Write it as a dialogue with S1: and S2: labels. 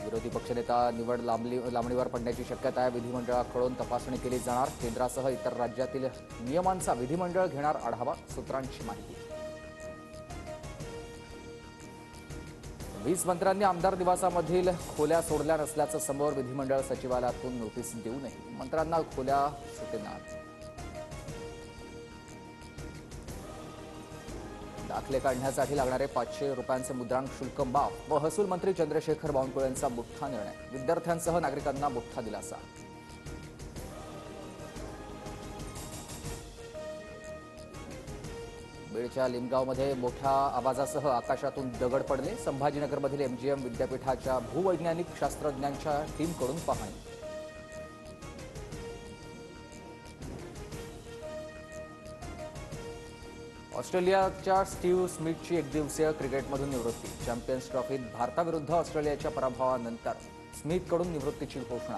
S1: विरोधी पक्षनेता निवड लांबणीवर पडण्याची शक्यता आहे. विधिमंडळाकडून तपासणी केली जाणार. केंद्रासह इतर राज्यातील नियमांचा विधिमंडळ घेणार आढावा. सूत्रांची माहिती. 20 मंत्र्यांनी आमदार निवासामधील खोल्या सोडल्या नसल्याचं समोर. विधिमंडळ सचिवालयातून नोटीस देऊ नये. मंत्र्यांना खोल्या सुटणार. दाखले काढण्यासाठी लागणारे 500 रुपयांचे मुद्रांक शुल्क माफ. महसूल मंत्री चंद्रशेखर बावनकुळेंचा मोठा निर्णय. विद्यार्थ्यांसह नागरिकांना मोठा दिलासा. बीडच्या लिमगावमध्ये मोठ्या आवाजासह आकाशातून दगड पडले. संभाजीनगरमधील MGM विद्यापीठाच्या भूवैज्ञानिक शास्त्रज्ञांच्या टीमकडून पाहणी. ऑस्ट्रेलियाच्या स्टीव्ह स्मिथची एकदिवसीय क्रिकेटमधून निवृत्ती. चॅम्पियन्स ट्रॉफीत भारताविरुद्ध ऑस्ट्रेलियाच्या पराभवानंतर स्मिथकडून निवृत्तीची घोषणा.